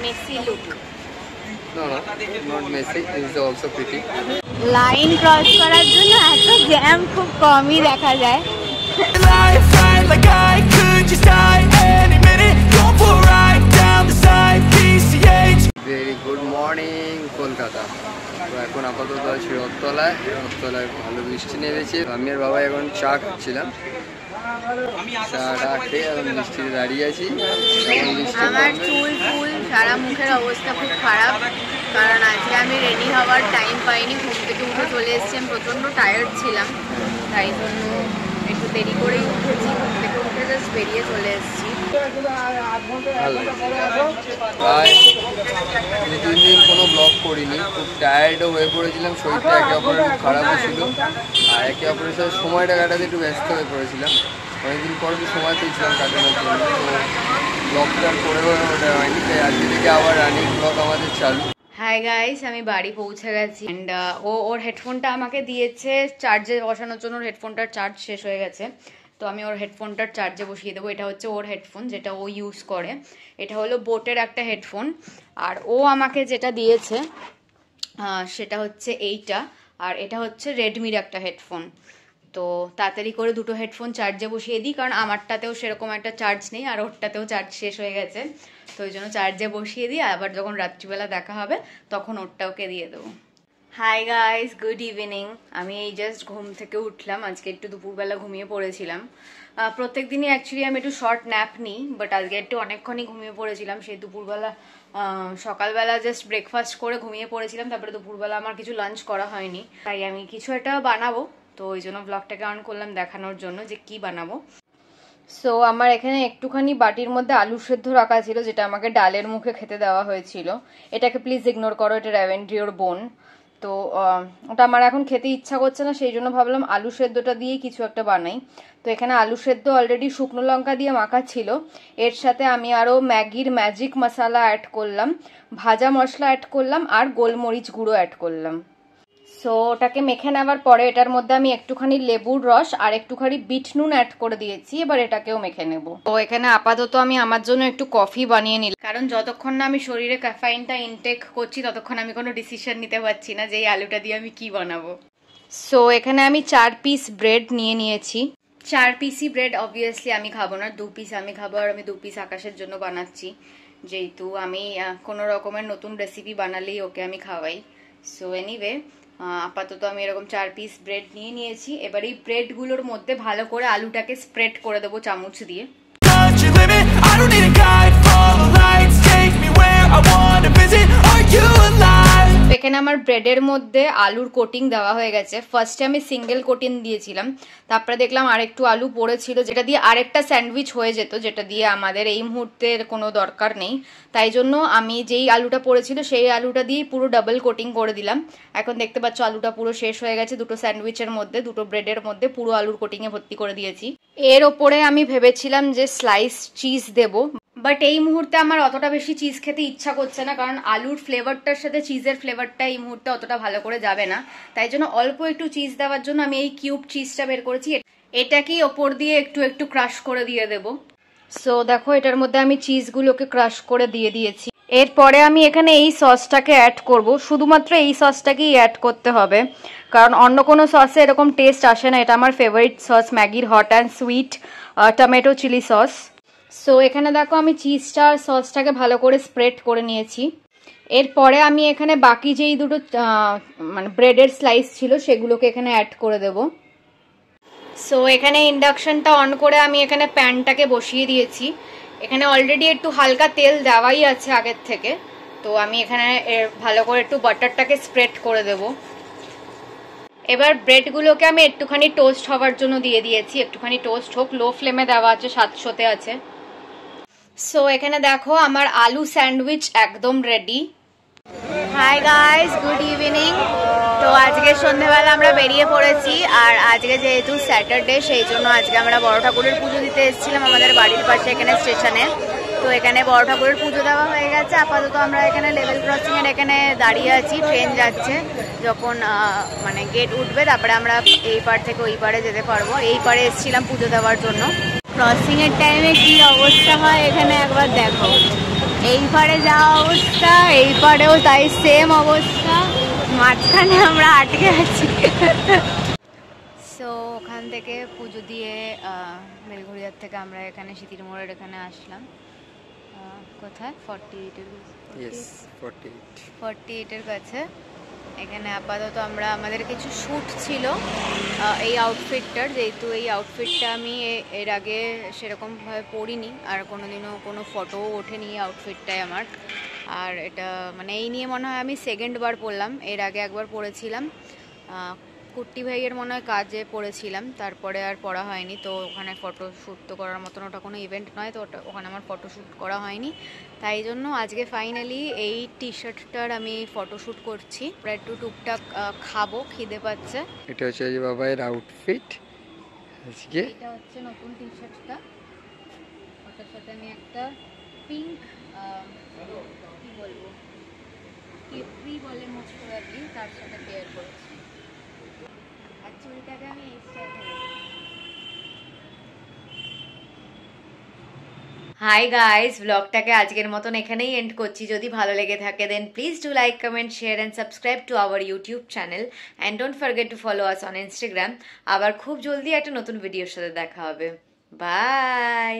messy look. No, not messy. This is also pretty. Line cross করার জন্য এত jam খুব কমই দেখা যায়। Very good morning, Kolkata. তো এখন আপাতত আছি রথতলায় ভালো বৃষ্টি নেমেছে। আমি আর বাবা এখন চা খাচ্ছিলাম, চাটা খেয়ে এখন বৃষ্টিতে দাঁড়িয়ে আছি। আমার চুল ফুল সারা মুখের অবস্থা খুব খারাপ, কারণ আজকে আমি রেডি হওয়ার টাইম পাইনি। ঘুম থেকে উঠে চলে এসেছি, আমি প্রচণ্ড টায়ার্ড ছিলাম, তাই জন্য একটু দেরি করেই উঠেছি। ঘুম থেকে উঠে জাস্ট বেরিয়ে চলে এসেছি। প্রায় 2-3 দিন কোনো ব্লগ করিনি, খুব টায়ার্ডও হয়ে পড়েছিলাম। শরীরটা একে অপরের খুব খারাপও ছিল, আর একে অপরের সাথে সময়টা কাটাতে একটু ব্যস্ত হয়ে পড়েছিলাম। অনেকদিন পর একটু সময় পেয়েছিলাম কাটানোর জন্য, তো ব্লগটা করে ওঠা হয়নি। তাই আজকে থেকে আবার রানিং ব্লগ আমাদের চালু। হাই গাইস, আমি বাড়ি পৌঁছে গেছি। অ্যান্ড ওর হেডফোনটা আমাকে দিয়েছে চার্জে বসানোর জন্য। ওর হেডফোনটার চার্জ শেষ হয়ে গেছে, তো আমি ওর হেডফোনটার চার্জে বসিয়ে দেবো। এটা হচ্ছে ওর হেডফোন, যেটা ও ইউজ করে। এটা হলো বোটের একটা হেডফোন। আর ও আমাকে যেটা দিয়েছে সেটা হচ্ছে এইটা, আর এটা হচ্ছে রেডমির একটা হেডফোন। তো তাড়াতাড়ি করে দুটো হেডফোন চার্জে বসিয়ে দিই, কারণ আমারটাতেও সেরকম একটা চার্জ নেই, আর ওরটাতেও চার্জ শেষ হয়ে গেছে। তো ওই জন্য চার্জে বসিয়ে দিই, আবার যখন রাত্রিবেলা দেখা হবে তখন ওরটা ওকে দিয়ে দেবো। Hi guys, good evening. আমি এই জাস্ট ঘুম থেকে উঠলাম। আজকে একটু দুপুরবেলা ঘুমিয়ে পড়েছিলাম। প্রত্যেক দিনই অ্যাকচুয়ালি আমি একটু শর্ট ন্যাপ নিই, বাট আজকে একটু অনেকক্ষণই ঘুমিয়ে পড়েছিলাম। সেই দুপুরবেলা সকালবেলা জাস্ট ব্রেকফাস্ট করে ঘুমিয়ে পড়েছিলাম, তারপরে দুপুরবেলা আমার কিছু লাঞ্চ করা হয়নি। তাই আমি কিছু একটা বানাবো, তো ওই জন্য ব্লগটাকে অন করলাম দেখানোর জন্য যে কি বানাবো। সো আমার এখানে একটুখানি বাটির মধ্যে আলু সেদ্ধ রাখা ছিল, যেটা আমাকে ডালের মুখে খেতে দেওয়া হয়েছিল। এটাকে প্লিজ ইগনোর করো, এটা র্যাভেন্ড্রিওর বোন। তো ওটা আমার এখন খেতে ইচ্ছা করছে না, সেই জন্য ভাবলাম আলু সেদ্ধটা দিয়েই কিছু একটা বানাই। তো এখানে আলু সেদ্ধ অলরেডি শুকনো লঙ্কা দিয়ে মাখা ছিল। এর সাথে আমি আরও ম্যাগির ম্যাজিক মশলা অ্যাড করলাম, ভাজা মশলা অ্যাড করলাম, আর গোলমরিচ গুঁড়ো অ্যাড করলাম। সো ওটাকে মেখে নেওয়ার পরে এটার মধ্যে আমি একটুখানি লেবুর রস আর একটুখানি বিট নুন অ্যাড করে দিয়েছি। এবার এটাকেও মেখে নেব। তো এখানে আপাতত আমি আমার জন্য একটু কফি বানিয়ে নিলাম, কারণ যতক্ষণ না আমি শরীরে ক্যাফাইনটা ইনটেক করছি ততক্ষণ আমি কোনো ডিসিশন নিতে পারছি না যে এই আলুটা দিয়ে আমি কি বানাবো। সো এখানে আমি 4 পিস ব্রেড নিয়ে নিয়েছি। 4 পিসই ব্রেড অবভিয়াসলি আমি খাবো না, 2 পিস আমি খাবো, আর আমি 2 পিস আকাশের জন্য বানাচ্ছি, যেহেতু আমি কোনো রকমের নতুন রেসিপি বানালেই ওকে আমি খাওয়াই। সো এনিওয়ে, আপাতত আমি এরকম 4 পিস ব্রেড নিয়ে নিয়েছি। এবার এই ব্রেডগুলোর মধ্যে ভালো করে আলুটাকে স্প্রেড করে দেবো চামচ দিয়ে। এখানে আমার ব্রেডের মধ্যে আলুর কোটিং দেওয়া হয়ে গেছে। ফার্স্টে আমি সিঙ্গেল কোটিং দিয়েছিলাম, তারপরে দেখলাম আরেকটু আলু পড়েছিল, যেটা দিয়ে আরেকটা স্যান্ডউইচ হয়ে যেত, যেটা দিয়ে আমাদের এই মুহূর্তের কোনো দরকার নেই। তাই জন্য আমি যেই আলুটা পড়েছিল সেই আলুটা দিয়েই পুরো ডাবল কোটিং করে দিলাম। এখন দেখতে পাচ্ছ আলুটা পুরো শেষ হয়ে গেছে। দুটো স্যান্ডউইচের মধ্যে, দুটো ব্রেডের মধ্যে পুরো আলুর কোটিংয়ে ভর্তি করে দিয়েছি। এর ওপরে আমি ভেবেছিলাম যে স্লাইস চিজ দেবো, বাট এই মুহূর্তে আমার অতটা বেশি চিজ খেতে ইচ্ছা করছে না, কারণ আলুর ফ্লেভারটার সাথে চিজের ফ্লেভারটা এই মুহূর্তে অতটা ভালো করে যাবে না। তাই জন্য অল্প একটু চিজ দেওয়ার জন্য আমি এই কিউব চিজটা বের করেছি। এটাকেই ওপর দিয়ে একটু একটু ক্রাশ করে দিয়ে দেবো। সো দেখো, এটার মধ্যে আমি চিজগুলোকে ক্রাশ করে দিয়ে দিয়েছি। এরপরে আমি এখানে এই সসটাকে অ্যাড করব। শুধুমাত্র এই সসটাকেই অ্যাড করতে হবে, কারণ অন্য কোনো সসে এরকম টেস্ট আসে না। এটা আমার ফেভারিট সস, ম্যাগির hot and sweet tomato chilli sauce. So এখানে দেখো আমি চিজটা আর সসটাকে ভালো করে স্প্রেড করে নিয়েছি। এরপরে আমি এখানে বাকি যেই দুটো মানে ব্রেডের স্লাইস ছিল সেগুলোকে এখানে অ্যাড করে দেব। সো এখানে ইন্ডাকশনটা অন করে আমি এখানে প্যানটাকে বসিয়ে দিয়েছি। এখানে অলরেডি একটু হালকা তেল দেওয়াই আছে আগের থেকে, তো আমি এখানে ভালো করে একটু বাটারটাকে স্প্রেড করে দেব। এবার ব্রেডগুলোকে আমি একটুখানি টোস্ট হওয়ার জন্য দিয়ে দিয়েছি। একটুখানি টোস্ট হোক, লো ফ্লেমে দেওয়া আছে, 700-তে আছে। সো এখানে দেখো আমার আলু স্যান্ডউইচ একদম ready. Hi guys, good evening. তো আজকে সন্ধ্যেবেলা আমরা বেরিয়ে পড়েছি, আর আজকে যেহেতু স্যাটারডে সেই জন্য আজকে আমরা বড় ঠাকুরের পুজো দিতে এসেছিলাম আমাদের বাড়ির পাশে এখানে স্টেশনে। তো এখানে বড় ঠাকুরের পুজো দেওয়া হয়ে গেছে। আপাতত আমরা এখানে লেভেল ক্রসিংয়ের এখানে দাঁড়িয়ে আছি, ট্রেন যাচ্ছে। যখন মানে গেট উঠবে তারপরে আমরা এই পার থেকে ওই পারে যেতে পারবো। এই পারে এসেছিলাম পুজো দেওয়ার জন্য। ক্রসিংয়ের টাইমে কি অবস্থা হয় এখানে একবার দেখো। এই পারে যা অবস্থা, এই পারেও তাই সেম অবস্থা, মাঝখানে আমরা আটকে আছি। সো ওখান থেকে পুজো দিয়ে বেলঘড়িয়ার থেকে আমরা এখানে সিতির মোড়ের এখানে আসলাম। কোথায় 48-এর কাছে। এখানে আপাতত আমরা আমাদের কিছু শ্যুট ছিল এই আউটফিটটার, যেহেতু এই আউটফিটটা আমি এর আগে সেরকমভাবে পরিনি, আর কোনোদিনও কোনো ফটোও ওঠেনি এই আউটফিটটায় আমার। আর এটা মানে এই নিয়ে মনে হয় আমি সেকেন্ড বার পরলাম, এর আগে একবার পরেছিলাম কুট্টি ভাইয়ের মনে হয় কাজে পড়েছিলাম, তারপরে আর পড়া হয়নি। তো ওখানে ফটোশ্যুট তো করার মতন ওটা কোনো ইভেন্ট নয়, তো ওখানে আমার ফটোশ্যুট করা হয়নি। তাই জন্য আজকে ফাইনালি এই টি শার্টটার আমি ফটোশ্যুট করছি। প্রায় একটু টুকটাক খাবো, খিদে পাচ্ছে। এটা হচ্ছে যে বাবাইয়ের আউটফিট আজকে। এটা হচ্ছে নতুন টি শার্টটা, ওটার সাথে আমি একটা পিঙ্ক কি বলবো কেপ্রি বলে মোস্ট প্রবাবলি, তার সাথে পেয়ার করেছি। চুলটাকে আমি এই স্টাইলে। হাই গাইস, ব্লগটাকে আজকের মতন এখানেই এন্ড করছি। যদি ভালো লেগে থাকে then please do like, comment, share and subscribe to our YouTube channel and don't forget to follow us on Instagram. আবার খুব জলদি একটা নতুন ভিডিওর সাথে দেখা হবে। বাই।